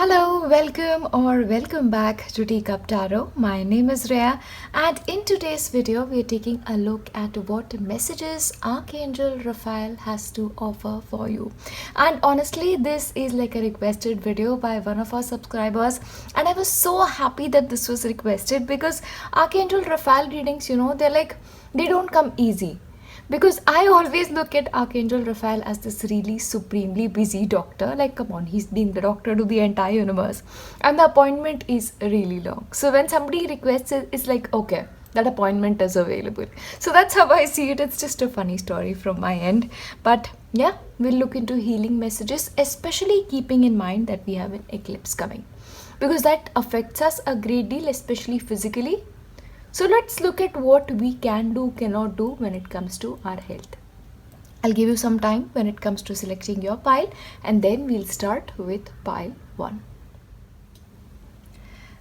Welcome back to Teacup Tarot. My name is Reya, and in today's video we are taking a look at what messages Archangel Raphael has to offer for you. And honestly, this is like a requested video by one of our subscribers, and I was so happy that this was requested because Archangel Raphael readings, they don't come easy. Because I always look at Archangel Raphael as this really supremely busy doctor. Like, come on, he's been the doctor to the entire universe. And the appointment is really long. So when somebody requests it, it's like, okay, that appointment is available. So that's how I see it. It's just a funny story from my end. But yeah, we'll look into healing messages, especially keeping in mind that we have an eclipse coming. Because that affects us a great deal, especially physically. So let's look at what we can do, cannot do when it comes to our health. I'll give you some time when it comes to selecting your pile, and then we'll start with pile 1.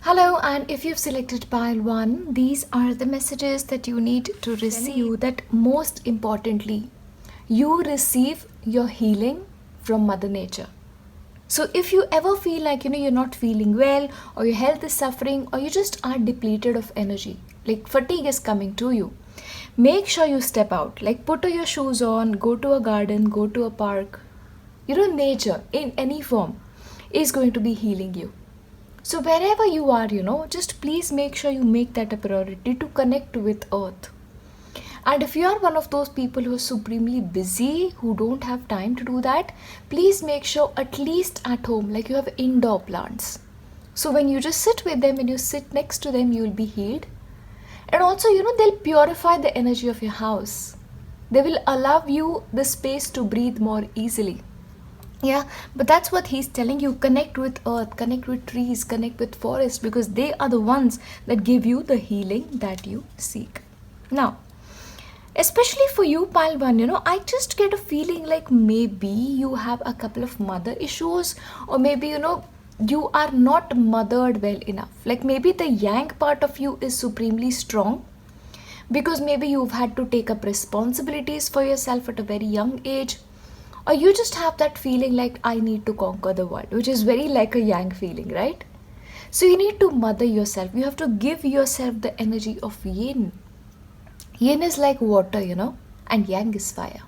Hello, and if you've selected pile 1, these are the messages that you need to receive. That most importantly, you receive your healing from Mother Nature. So if you ever feel like you're not feeling well, or your health is suffering, or you just are depleted of energy, like fatigue is coming to you, make sure you step out. Like, put your shoes on, go to a garden, go to a park. Nature in any form is going to be healing you. So wherever you are, just please make sure you make that a priority to connect with earth. And if you are one of those people who are supremely busy, who don't have time to do that, please make sure at least at home, like you have indoor plants. So when you just sit with them and you sit next to them, you will be healed. And also, they'll purify the energy of your house. They will allow you the space to breathe more easily. Yeah, but that's what he's telling you. Connect with earth, connect with trees, connect with forests, because they are the ones that give you the healing that you seek. Now, especially for you, pile 1, I just get a feeling like maybe you have a couple of mother issues, or maybe, you are not mothered well enough. Like maybe the yang part of you is supremely strong, because maybe you've had to take up responsibilities for yourself at a very young age, or you just have that feeling like I need to conquer the world, which is very like a yang feeling, right? So you need to mother yourself. You have to give yourself the energy of yin. Yin is like water, and yang is fire.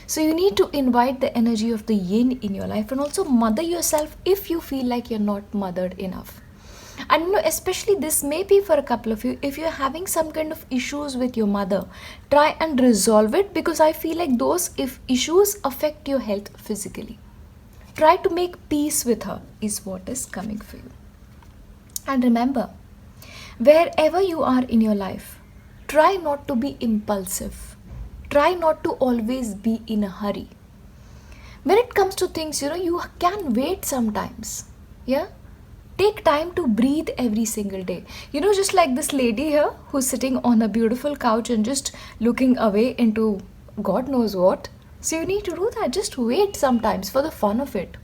So you need to invite the energy of the yin in your life, and also mother yourself if you feel like you're not mothered enough. And especially this may be for a couple of you, if you're having some kind of issues with your mother, try and resolve it, because I feel like those issues affect your health physically. Try to make peace with her is what is coming for you. And remember, wherever you are in your life, try not to be impulsive. Try not to always be in a hurry. When it comes to things, you can wait sometimes. Yeah? Take time to breathe every single day. Just like this lady here who's sitting on a beautiful couch and just looking away into God knows what. So you need to do that. Just wait sometimes for the fun of it.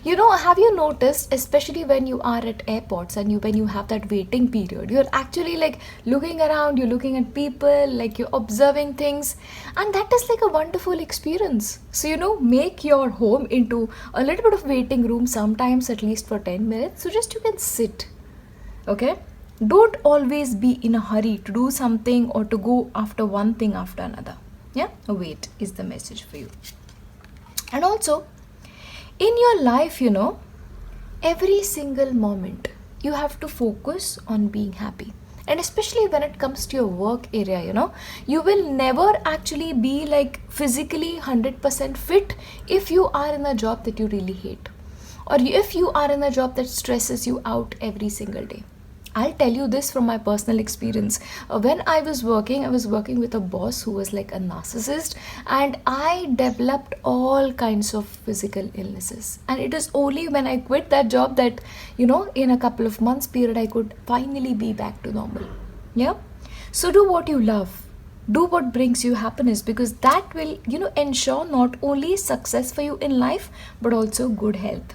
Have you noticed, especially when you are at airports and when you have that waiting period, you're actually like looking around, you're looking at people, like you're observing things, and that is like a wonderful experience. So, make your home into a little bit of waiting room, sometimes at least for 10 minutes, so just you can sit. Okay? Don't always be in a hurry to do something or to go after one thing after another. Yeah? Wait is the message for you. And also, in your life, every single moment, you have to focus on being happy. And especially when it comes to your work area, you will never actually be like physically 100% fit if you are in a job that you really hate. Or if you are in a job that stresses you out every single day. I'll tell you this from my personal experience. When I was working with a boss who was like a narcissist, and I developed all kinds of physical illnesses. And it is only when I quit that job that, in a couple of months period, I could finally be back to normal. Yeah? So do what you love. Do what brings you happiness, because that will, ensure not only success for you in life, but also good health.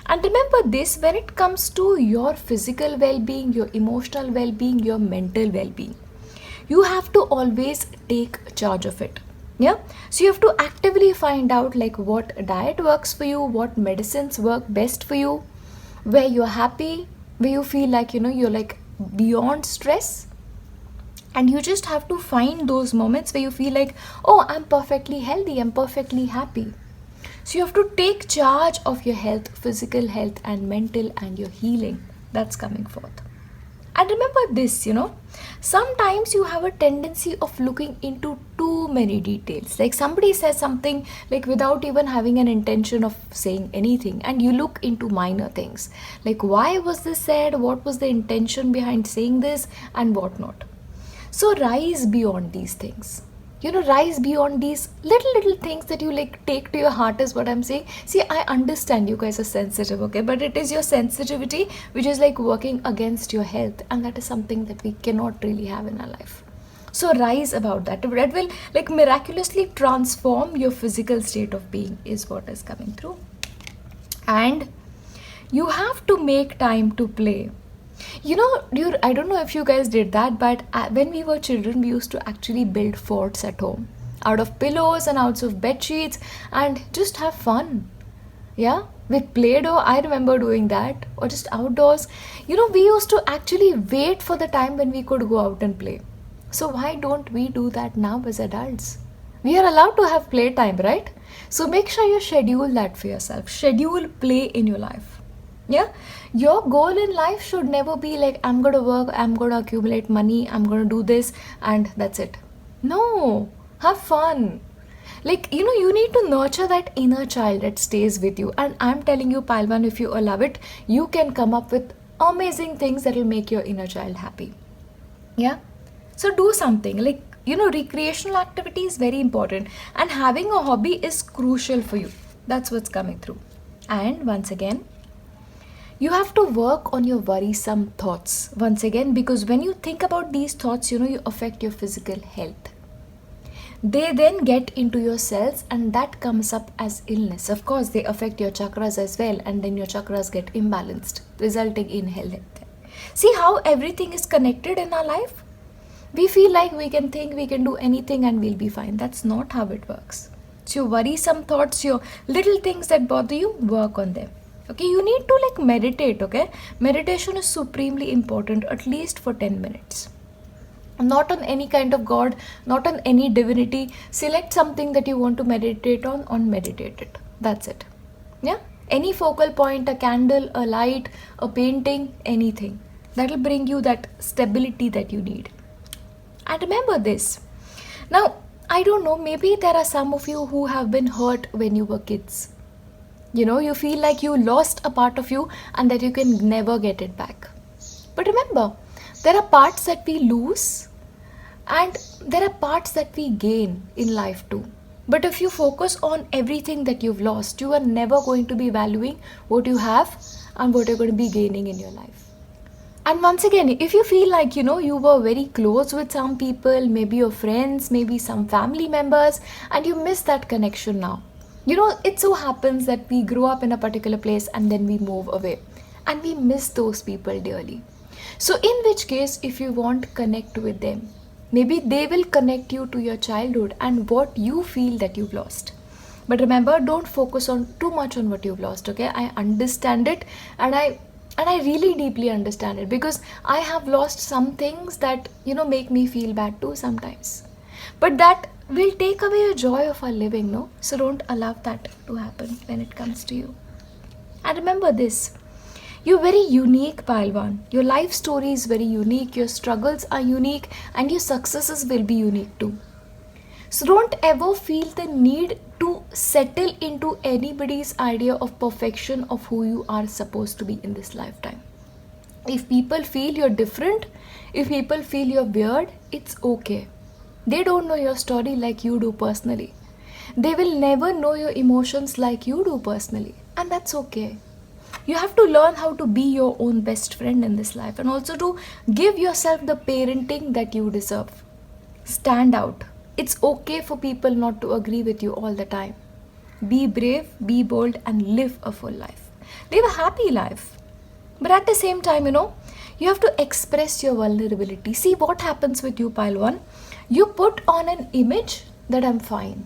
And remember this, when it comes to your physical well-being, your emotional well-being, your mental well-being, you have to always take charge of it. Yeah, so you have to actively find out like what diet works for you, what medicines work best for you, where you're happy, where you feel like, you're like beyond stress. And you just have to find those moments where you feel like, oh, I'm perfectly healthy, I'm perfectly happy. So you have to take charge of your health, physical health and mental, and your healing that's coming forth. And remember this, sometimes you have a tendency of looking into too many details. Like somebody says something like without even having an intention of saying anything, and you look into minor things. Like why was this said? What was the intention behind saying this and whatnot? So rise beyond these things. Rise beyond these little things that you like take to your heart is what I'm saying. See, I understand you guys are sensitive, okay? But it is your sensitivity which is like working against your health, and that is something that we cannot really have in our life. So rise about that. That will like miraculously transform your physical state of being is what is coming through. And you have to make time to play. I don't know if you guys did that, but when we were children, we used to actually build forts at home out of pillows and out of bed sheets and just have fun. Yeah, with Play-Doh, I remember doing that, or just outdoors. We used to actually wait for the time when we could go out and play. So why don't we do that now as adults? We are allowed to have playtime, right? So make sure you schedule that for yourself. Schedule play in your life. Yeah, your goal in life should never be like, I'm going to work, I'm going to accumulate money, I'm going to do this, and that's it. No, have fun. Like, you need to nurture that inner child that stays with you. And I'm telling you, Palwan, if you allow it, you can come up with amazing things that will make your inner child happy. Yeah, so do something like, recreational activity is very important, and having a hobby is crucial for you. That's what's coming through. And once again, you have to work on your worrisome thoughts once again, because when you think about these thoughts, you affect your physical health. They then get into your cells, and that comes up as illness. Of course, they affect your chakras as well, and then your chakras get imbalanced, resulting in health. See how everything is connected in our life? We feel like we can think, we can do anything and we'll be fine. That's not how it works. So your worrisome thoughts, your little things that bother you, work on them. Okay, you need to like meditate, okay? Meditation is supremely important, at least for 10 minutes. Not on any kind of god, not on any divinity. Select something that you want to meditate on meditate it. That's it. Yeah? Any focal point, a candle, a light, a painting, anything. That'll bring you that stability that you need. And remember this. Now, I don't know, maybe there are some of you who have been hurt when you were kids. You feel like you lost a part of you and that you can never get it back. But remember, there are parts that we lose and there are parts that we gain in life too. But if you focus on everything that you've lost, you are never going to be valuing what you have and what you're going to be gaining in your life. And once again, if you feel like, you were very close with some people, maybe your friends, maybe some family members, and you miss that connection now. It so happens that we grow up in a particular place and then we move away and we miss those people dearly. So in which case, if you want, connect with them. Maybe they will connect you to your childhood and what you feel that you've lost. But remember, don't focus on too much on what you've lost, okay? I understand it, and I really deeply understand it, because I have lost some things that, make me feel bad too sometimes. But that will take away your joy of our living, no? So don't allow that to happen when it comes to you. And remember this, you're very unique, Palwan. Your life story is very unique, your struggles are unique, and your successes will be unique too. So don't ever feel the need to settle into anybody's idea of perfection of who you are supposed to be in this lifetime. If people feel you're different, if people feel you're weird, it's okay. They don't know your story like you do personally. They will never know your emotions like you do personally. And that's okay. You have to learn how to be your own best friend in this life, and also to give yourself the parenting that you deserve. Stand out. It's okay for people not to agree with you all the time. Be brave, be bold, and live a full life. Live a happy life. But at the same time, you have to express your vulnerability. See what happens with you, Palwan. You put on an image that I'm fine,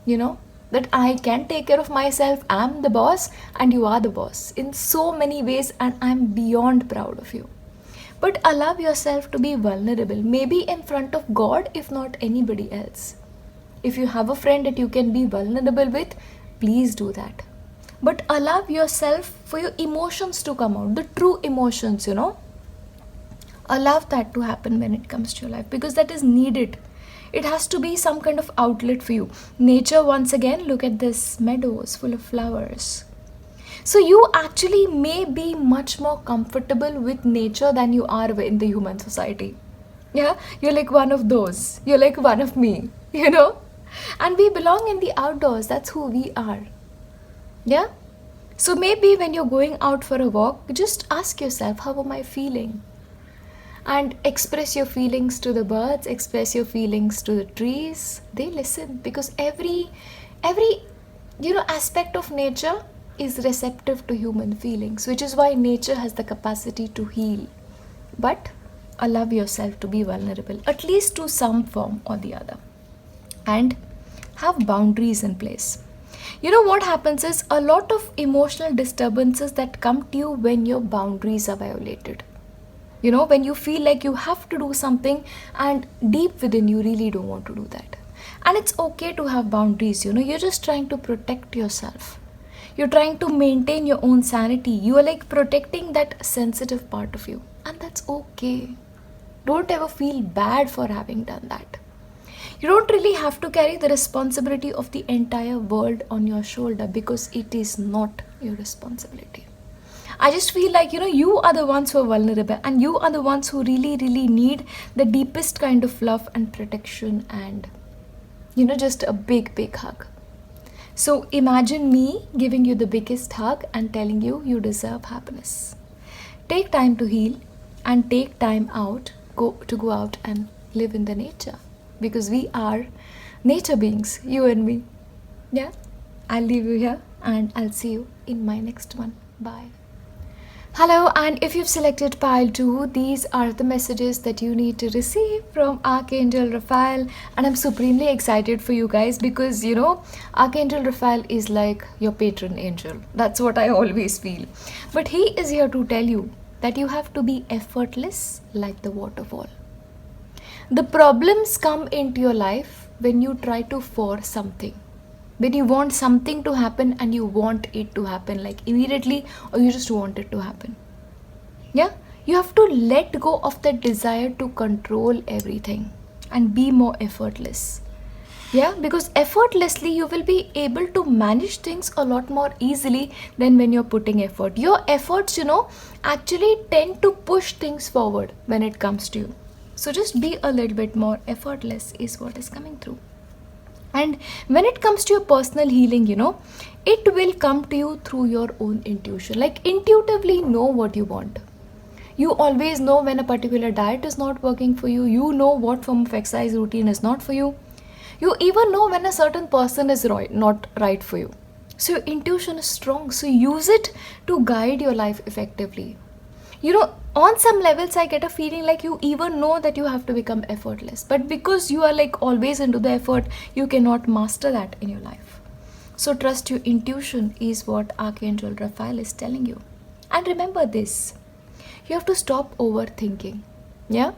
that that I can take care of myself, I'm the boss and you are the boss in so many ways, and I'm beyond proud of you. But allow yourself to be vulnerable, maybe in front of God, if not anybody else. If you have a friend that you can be vulnerable with, please do that. But allow yourself for your emotions to come out, the true emotions, Allow that to happen when it comes to your life, because that is needed. It has to be some kind of outlet for you. Nature, once again, look at this meadows full of flowers. So you actually may be much more comfortable with nature than you are in the human society. Yeah, you're like one of those. You're like one of me, And we belong in the outdoors. That's who we are. Yeah? So maybe when you're going out for a walk, just ask yourself, how am I feeling? And express your feelings to the birds, express your feelings to the trees. They listen, because every aspect of nature is receptive to human feelings, which is why nature has the capacity to heal. But allow yourself to be vulnerable, at least to some form or the other. And have boundaries in place. What happens is a lot of emotional disturbances that come to you when your boundaries are violated. When you feel like you have to do something and deep within you really don't want to do that. And it's okay to have boundaries, you're just trying to protect yourself. You're trying to maintain your own sanity. You are like protecting that sensitive part of you. And that's okay. Don't ever feel bad for having done that. You don't really have to carry the responsibility of the entire world on your shoulder, because it is not your responsibility. I just feel like, you are the ones who are vulnerable, and you are the ones who really, really need the deepest kind of love and protection and, just a big, big hug. So imagine me giving you the biggest hug and telling you, you deserve happiness. Take time to heal and take time out, go out and live in the nature, because we are nature beings, you and me. Yeah, I'll leave you here and I'll see you in my next one. Bye. Hello, and if you've selected pile 2, these are the messages that you need to receive from Archangel Raphael, and I'm supremely excited for you guys because, Archangel Raphael is like your patron angel. That's what I always feel. But he is here to tell you that you have to be effortless like the waterfall. The problems come into your life when you try to force something. When you want something to happen and you want it to happen like immediately, or you just want it to happen. Yeah? You have to let go of the desire to control everything and be more effortless. Yeah? Because effortlessly you will be able to manage things a lot more easily than when you're putting effort. Your efforts, actually tend to push things forward when it comes to you. So just be a little bit more effortless is what is coming through. And when it comes to your personal healing, it will come to you through your own intuition. Like intuitively know what you want. You always know when a particular diet is not working for you. You know what form of exercise routine is not for you. You even know when a certain person is not right for you. So your intuition is strong. So use it to guide your life effectively. On some levels, I get a feeling like you even know that you have to become effortless. But because you are like always into the effort, you cannot master that in your life. So trust your intuition is what Archangel Raphael is telling you. And remember this, you have to stop overthinking. Yeah?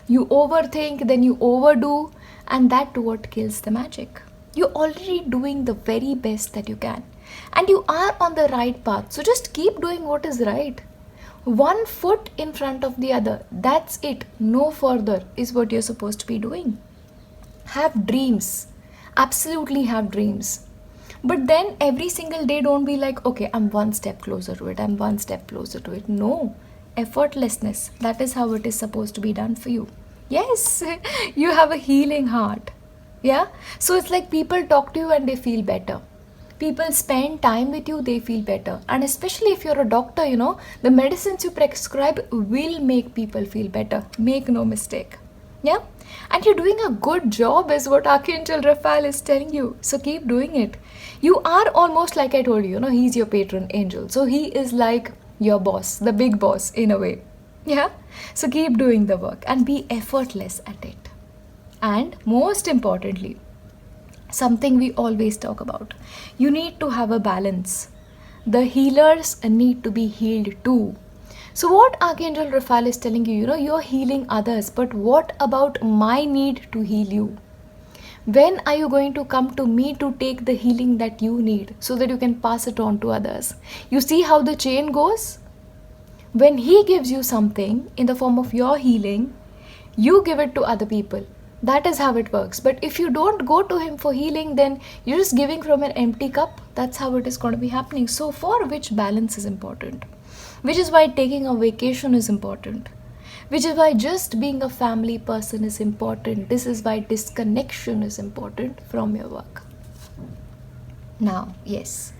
You overthink, then you overdo, and that's what kills the magic. You're already doing the very best that you can. And you are on the right path. So just keep doing what is right. One foot in front of the other. That's it. No further is what you're supposed to be doing. Have dreams. Absolutely have dreams. But then every single day don't be like, okay, I'm one step closer to it. I'm one step closer to it. No. Effortlessness. That is how it is supposed to be done for you. Yes. You have a healing heart. Yeah. So it's like people talk to you and they feel better. People spend time with you, they feel better. And especially if you're a doctor, the medicines you prescribe will make people feel better. Make no mistake. Yeah? And you're doing a good job is what Archangel Raphael is telling you. So keep doing it. You are almost like I told you, he's your patron angel. So he is like your boss, the big boss in a way. Yeah? So keep doing the work and be effortless at it. And most importantly, something we always talk about. You need to have a balance. The healers need to be healed too. So what Archangel Raphael is telling you, you're healing others, but what about my need to heal you? When are you going to come to me to take the healing that you need so that you can pass it on to others? You see how the chain goes? When he gives you something in the form of your healing, you give it to other people. That is how it works. But if you don't go to him for healing, then you're just giving from an empty cup. That's how it is going to be happening. So for which balance is important. Which is why taking a vacation is important. Which is why just being a family person is important. This is why disconnection is important from your work. Now, yes,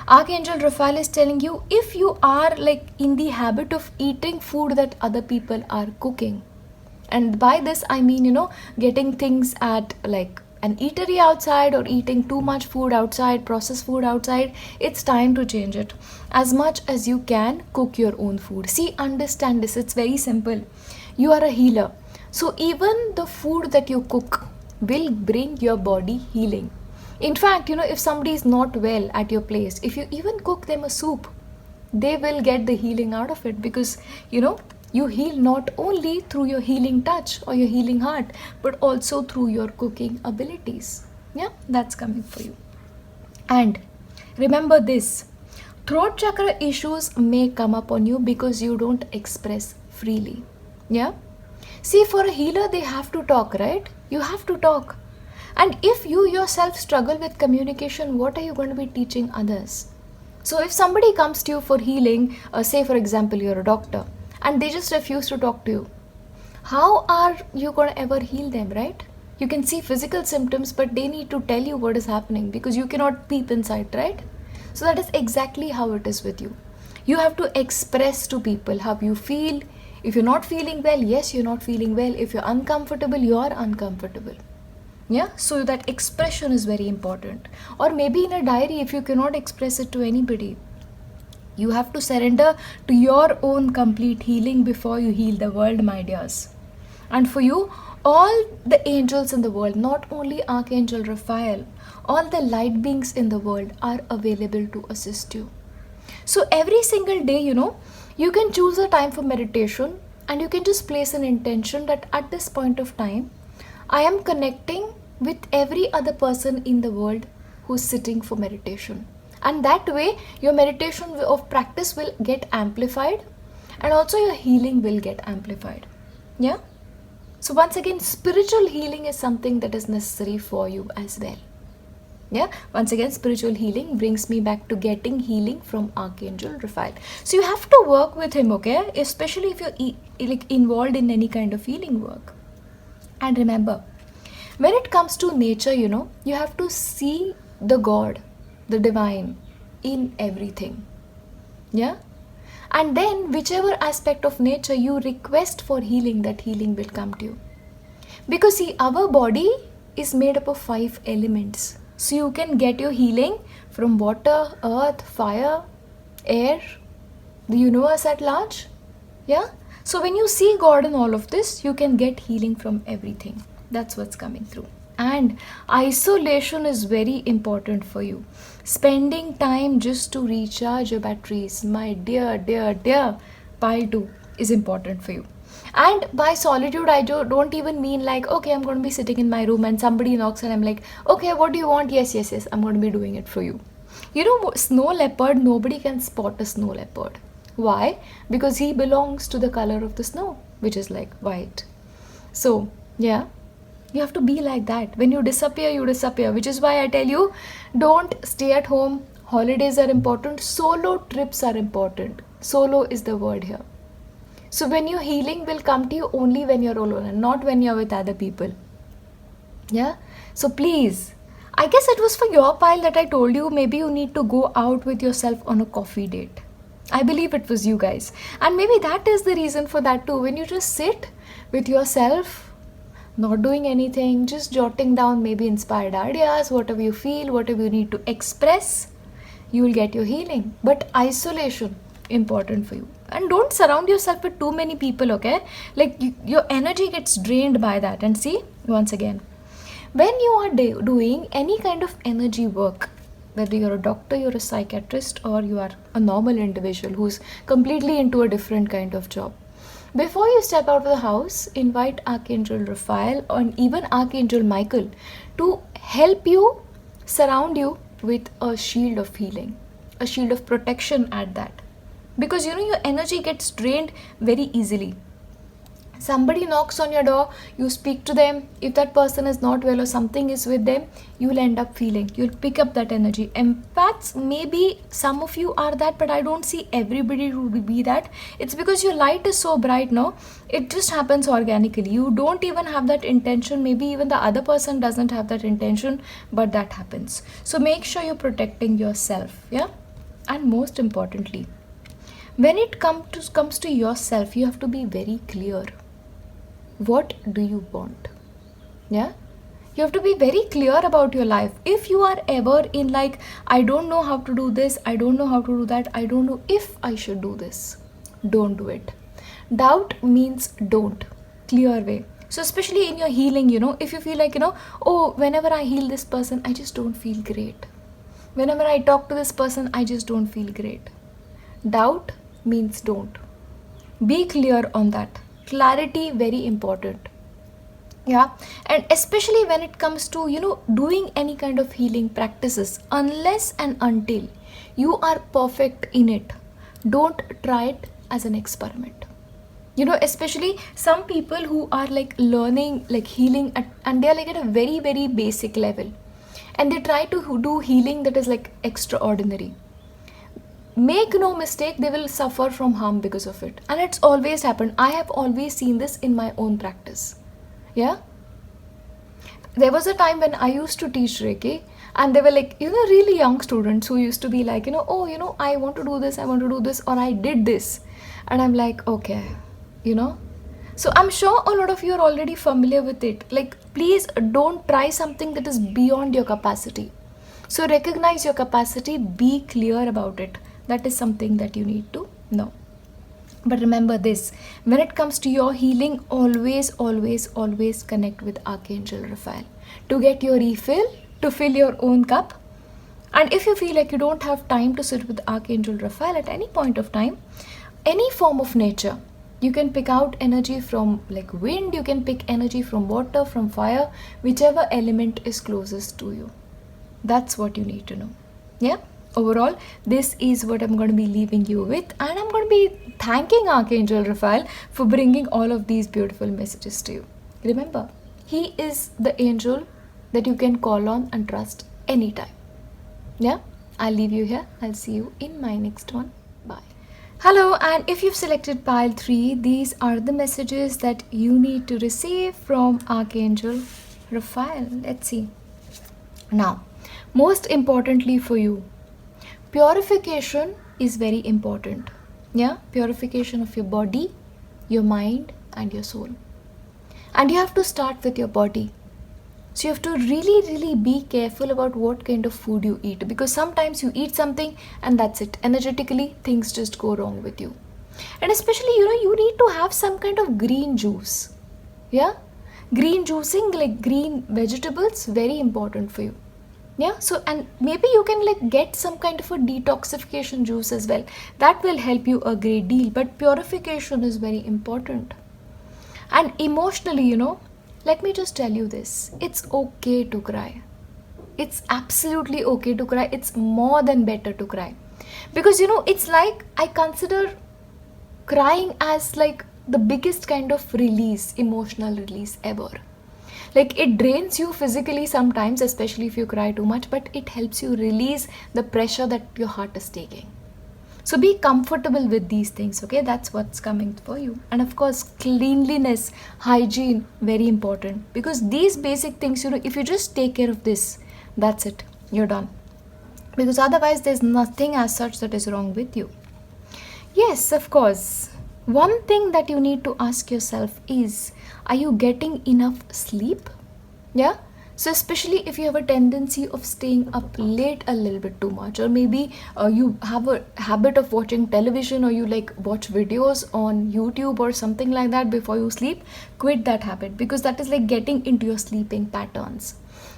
Archangel Raphael is telling you, if you are like in the habit of eating food that other people are cooking, and by this I mean, getting things at like an eatery outside or eating too much food outside, processed food outside, it's time to change it. As much as you can, cook your own food. See, understand this, it's very simple. You are a healer. So even the food that you cook will bring your body healing. In fact, if somebody is not well at your place, if you even cook them a soup, they will get the healing out of it because, you heal not only through your healing touch or your healing heart, but also through your cooking abilities. Yeah, that's coming for you. And remember this, throat chakra issues may come up on you because you don't express freely. Yeah. See, for a healer, they have to talk, right? You have to talk. And if you yourself struggle with communication, what are you going to be teaching others? So if somebody comes to you for healing, say for example, you're a doctor, and they just refuse to talk to you, how are you going to ever heal them, right? You can see physical symptoms, but they need to tell you what is happening because you cannot peep inside, right? So that is exactly how it is with you. You have to express to people how you feel. If you're not feeling well, yes, you're not feeling well. If you're uncomfortable, you're uncomfortable. Yeah, so that expression is very important. Or maybe in a diary, if you cannot express it to anybody, you have to surrender to your own complete healing before you heal the world, my dears. And for you, all the angels in the world, not only Archangel Raphael, all the light beings in the world are available to assist you. So every single day, you can choose a time for meditation and you can just place an intention that at this point of time, I am connecting with every other person in the world who's sitting for meditation. And that way, your meditation of practice will get amplified and also your healing will get amplified. Yeah? So once again, spiritual healing is something that is necessary for you as well. Yeah, once again, spiritual healing brings me back to getting healing from Archangel Raphael. So you have to work with him, okay? Especially if you're involved in any kind of healing work. And remember, when it comes to nature, you have to see the God, the divine in everything. Yeah? And then whichever aspect of nature you request for healing, that healing will come to you. Because see, our body is made up of 5 elements. So you can get your healing from water, earth, fire, air, the universe at large. Yeah? So when you see God in all of this, you can get healing from everything. That's what's coming through. And isolation is very important for you. Spending time just to recharge your batteries, my dear pile 2 is important for you. And by solitude, I don't even mean like, okay, I'm going to be sitting in my room and somebody knocks and I'm like, okay, what do you want? Yes, I'm going to be doing it for you. Snow leopard, nobody can spot a snow leopard. Why? Because he belongs to the color of the snow, which is like white. So, yeah, you have to be like that. When you disappear, which is why I tell you, don't stay at home. Holidays are important. Solo trips are important. Solo is the word here. So when your healing will come to you only when you're alone and not when you're with other people. Yeah? So please, I guess it was for your pile that I told you maybe you need to go out with yourself on a coffee date. I believe it was you guys. And maybe that is the reason for that too. When you just sit with yourself, not doing anything, just jotting down maybe inspired ideas, whatever you feel, whatever you need to express, you will get your healing. But isolation, important for you. And don't surround yourself with too many people, okay? Like your energy gets drained by that. And see, once again, When you are doing any kind of energy work, whether you're a doctor, you're a psychiatrist, or you are a normal individual who's completely into a different kind of job, before you step out of the house, invite Archangel Raphael or even Archangel Michael to help you, surround you with a shield of healing, a shield of protection at that. Because your energy gets drained very easily. Somebody knocks on your door, you speak to them. If that person is not well or something is with them, you'll end up feeling, you'll pick up that energy. Empaths, maybe some of you are that, but I don't see everybody to be that. It's because your light is so bright, no? It just happens organically. You don't even have that intention. Maybe even the other person doesn't have that intention, but that happens. So make sure you're protecting yourself, yeah? And most importantly, when it comes to yourself, you have to be very clear. What do you want? Yeah, you have to be very clear about your life. If you are ever in like, I don't know how to do this, I don't know how to do that, I don't know if I should do this, don't do it. Doubt means don't. Clear way. So especially in your healing, if you feel like, oh, whenever I heal this person, I just don't feel great. Whenever I talk to this person, I just don't feel great. Doubt means don't. Be clear on that. Clarity, very important. Yeah, and especially when it comes to doing any kind of healing practices, unless and until you are perfect in it, don't try it as an experiment. Especially some people who are like learning like healing and they are like at a very, very basic level, and they try to do healing that is like extraordinary. Make no mistake, they will suffer from harm because of it. And it's always happened. I have always seen this in my own practice. Yeah. There was a time when I used to teach Reiki, and they were like, really young students who used to be like, oh, I want to do this, or I did this. And I'm like, okay, So I'm sure a lot of you are already familiar with it. Like, please don't try something that is beyond your capacity. So recognize your capacity, be clear about it. That is something that you need to know. But remember this, when it comes to your healing, always, always, always connect with Archangel Raphael to get your refill, to fill your own cup. And if you feel like you don't have time to sit with Archangel Raphael at any point of time, any form of nature, you can pick out energy from like wind, you can pick energy from water, from fire, whichever element is closest to you. That's what you need to know. Yeah. Overall, this is what I'm going to be leaving you with, and I'm going to be thanking Archangel Raphael for bringing all of these beautiful messages to you. Remember, he is the angel that you can call on and trust anytime. Yeah, I'll leave you here. I'll see you in my next one. Bye. Hello, and if you've selected pile 3, these are the messages that you need to receive from Archangel Raphael. Let's see. Now, most importantly for you, purification is very important. Yeah, purification of your body, your mind, and your soul. And you have to start with your body. So you have to really, really be careful about what kind of food you eat, because sometimes you eat something and that's it. Energetically, things just go wrong with you. And especially, you need to have some kind of green juice. Yeah, green juicing, like green vegetables, very important for you. Yeah, so and maybe you can like get some kind of a detoxification juice as well. That will help you a great deal. But purification is very important. And emotionally, let me just tell you this. It's okay to cry. It's absolutely okay to cry. It's more than better to cry. Because it's like I consider crying as like the biggest kind of release, emotional release ever. Like it drains you physically sometimes, especially if you cry too much, but it helps you release the pressure that your heart is taking. So be comfortable with these things, okay? That's what's coming for you. And of course, cleanliness, hygiene, very important. Because these basic things, if you just take care of this, that's it. You're done. Because otherwise, there's nothing as such that is wrong with you. Yes, of course. One thing that you need to ask yourself is, are you getting enough sleep? Yeah? So especially if you have a tendency of staying up late a little bit too much, or maybe you have a habit of watching television, or you like watch videos on YouTube or something like that before you sleep, quit that habit, because that is like getting into your sleeping patterns.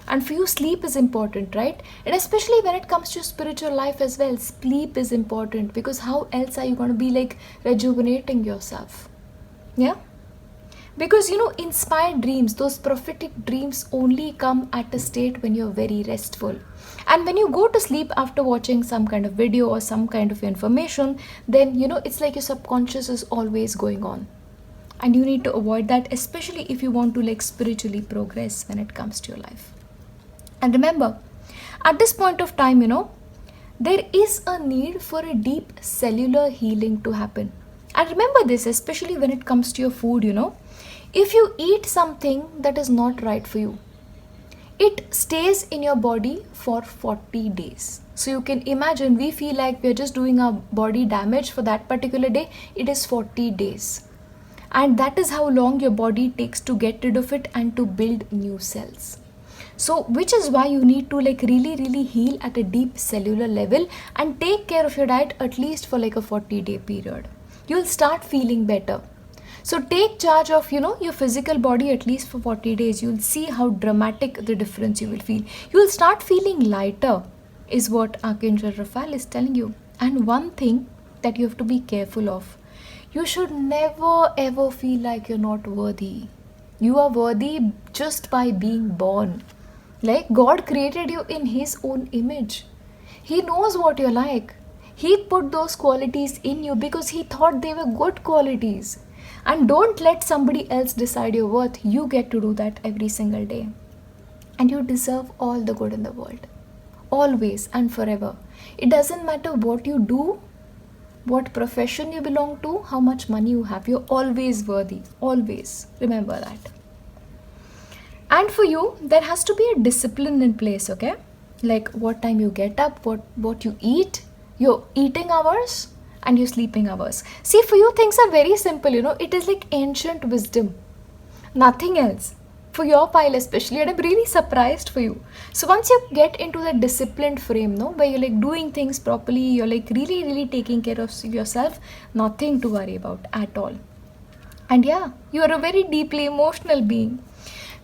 And for you, sleep is important, right? And especially when it comes to spiritual life as well, sleep is important, because how else are you going to be like rejuvenating yourself? Yeah. Because inspired dreams, those prophetic dreams only come at a state when you're very restful. And when you go to sleep after watching some kind of video or some kind of information, then it's like your subconscious is always going on. And you need to avoid that, especially if you want to like spiritually progress when it comes to your life. And remember, at this point of time, there is a need for a deep cellular healing to happen. And remember this, especially when it comes to your food, if you eat something that is not right for you, it stays in your body for 40 days. So you can imagine, we feel like we're just doing our body damage for that particular day. It is 40 days. And that is how long your body takes to get rid of it and to build new cells. So which is why you need to like really heal at a deep cellular level and take care of your diet at least for like a 40-day period. You'll start feeling better. So take charge of, your physical body at least for 40 days. You'll see how dramatic the difference you will feel. You'll start feeling lighter, is what Archangel Raphael is telling you. And one thing that you have to be careful of, you should never ever feel like you're not worthy. You are worthy just by being born. Like God created you in His own image. He knows what you're like. He put those qualities in you because He thought they were good qualities. And don't let somebody else decide your worth. You get to do that every single day. And you deserve all the good in the world. Always and forever. It doesn't matter what you do, what profession you belong to, how much money you have. You're always worthy. Always. Remember that. And for you, there has to be a discipline in place, okay? Like what time you get up, what you eat, your eating hours, and your sleeping hours. See, for you, things are very simple, it is like ancient wisdom. Nothing else. For your pile especially, and I'm really surprised for you. So once you get into that disciplined frame, where you're like doing things properly, you're like really taking care of yourself, nothing to worry about at all. And yeah, you are a very deeply emotional being.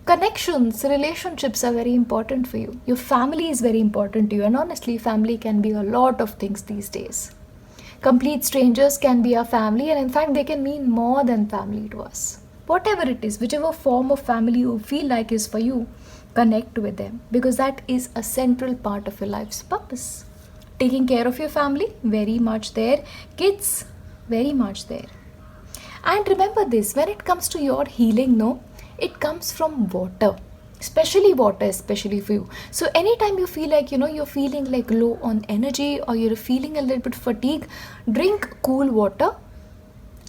Connections, relationships are very important for you. Your family is very important to you. And honestly, family can be a lot of things these days. Complete strangers can be our family, and in fact, they can mean more than family to us. Whatever it is, whichever form of family you feel like is for you, connect with them, because that is a central part of your life's purpose. Taking care of your family, very much there. Kids, very much there. And remember this, when it comes to your healing, it comes from water. Especially for you. So anytime you feel like, you're feeling like low on energy, or you're feeling a little bit fatigued, drink cool water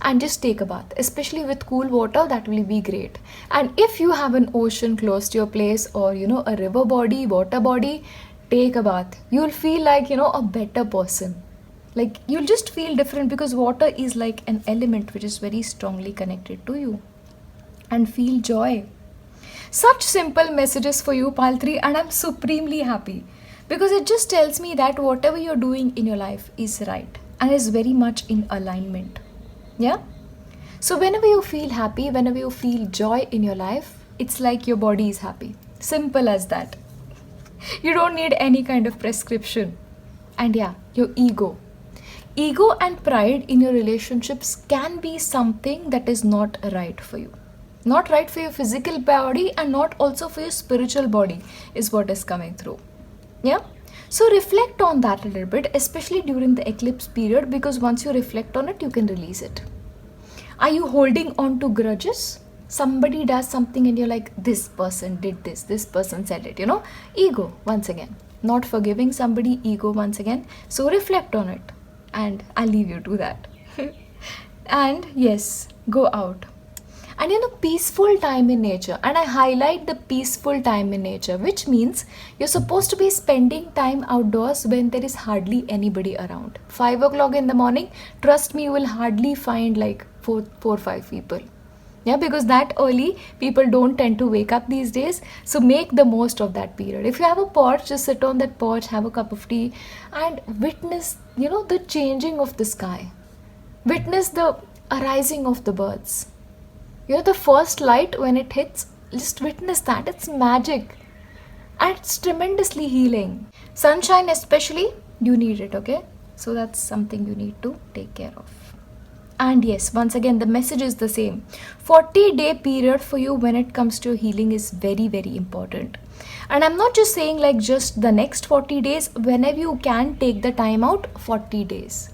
and just take a bath. Especially with cool water, that will be great. And if you have an ocean close to your place, or a river body, water body, take a bath. You'll feel like, a better person. Like you'll just feel different, because water is like an element which is very strongly connected to you. And feel joy. Such simple messages for you, Pile 3, and I'm supremely happy, because it just tells me that whatever you're doing in your life is right and is very much in alignment. Yeah? So whenever you feel happy, whenever you feel joy in your life, it's like your body is happy. Simple as that. You don't need any kind of prescription. And yeah, your ego. Ego and pride in your relationships can be something that is not right for you. Not right for your physical body, and not also for your spiritual body, is what is coming through. Yeah? So reflect on that a little bit, especially during the eclipse period, because once you reflect on it, you can release it. Are you holding on to grudges? Somebody does something and you're like, this person did this person said it, Ego, once again. Not forgiving somebody, ego once again. So reflect on it, and I'll leave you to that. And yes, go out. And peaceful time in nature. And I highlight the peaceful time in nature, which means you're supposed to be spending time outdoors when there is hardly anybody around. 5 o'clock in the morning, trust me, you will hardly find like four or five people. Yeah, because that early people don't tend to wake up these days. So make the most of that period. If you have a porch, just sit on that porch, have a cup of tea, and witness, the changing of the sky. Witness the arising of the birds. The first light when it hits, just witness that. It's magic. And it's tremendously healing. Sunshine especially, you need it, okay? So that's something you need to take care of. And yes, once again, the message is the same. 40-day period for you when it comes to healing is very, very important. And I'm not just saying like just the next 40 days, whenever you can take the time out, 40 days.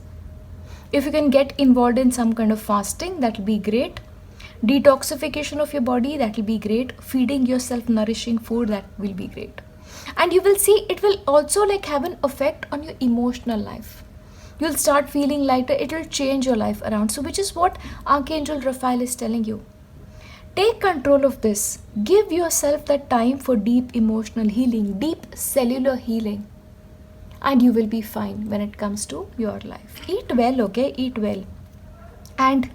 If you can get involved in some kind of fasting, that will be great. Detoxification of your body, that will be great. Feeding yourself nourishing food, that will be great. And you will see it will also like have an effect on your emotional life. You'll start feeling lighter. It will change your life around. So which is what Archangel Raphael is telling you. Take control of this. Give yourself that time for deep emotional healing, deep cellular healing. And you will be fine when it comes to your life. Eat well, okay? Eat well. And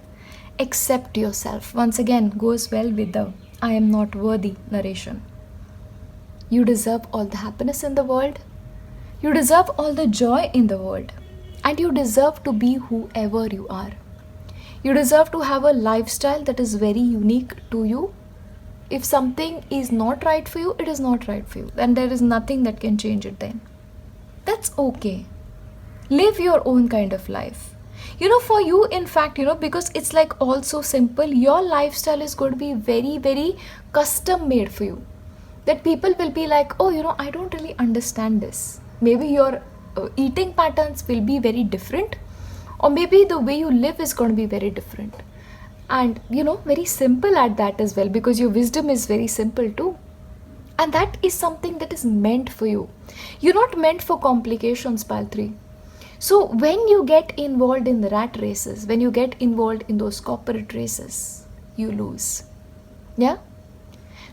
accept yourself. Once again, goes well with the I am not worthy narration. You deserve all the happiness in the world. You deserve all the joy in the world. And you deserve to be whoever you are. You deserve to have a lifestyle that is very unique to you. If something is not right for you, it is not right for you. And there is nothing that can change it then. That's okay. Live your own kind of life. For you, in fact, because it's like all so simple, your lifestyle is going to be very, very custom made for you. That people will be like, oh, I don't really understand this. Maybe your eating patterns will be very different, or maybe the way you live is going to be very different. And, very simple at that as well, because your wisdom is very simple too. And that is something that is meant for you. You're not meant for complications, Pal 3. So when you get involved in the rat races, when you get involved in those corporate races, you lose. Yeah?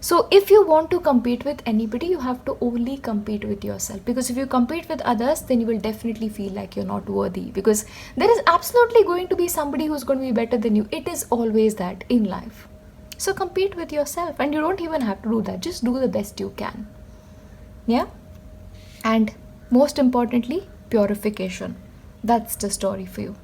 So if you want to compete with anybody, you have to only compete with yourself. Because if you compete with others, then you will definitely feel like you're not worthy. Because there is absolutely going to be somebody who's going to be better than you. It is always that in life. So compete with yourself. And you don't even have to do that. Just do the best you can. Yeah? And most importantly, purification. That's the story for you.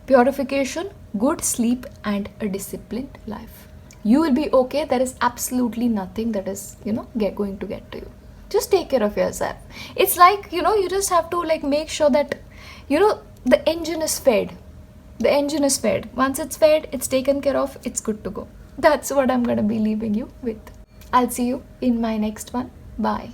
Purification, good sleep, and a disciplined life. You will be okay. There is absolutely nothing that is, going to get to you. Just take care of yourself. It's like, you just have to like make sure that, the engine is fed. The engine is fed. Once it's fed, it's taken care of, it's good to go. That's what I'm going to be leaving you with. I'll see you in my next one. Bye.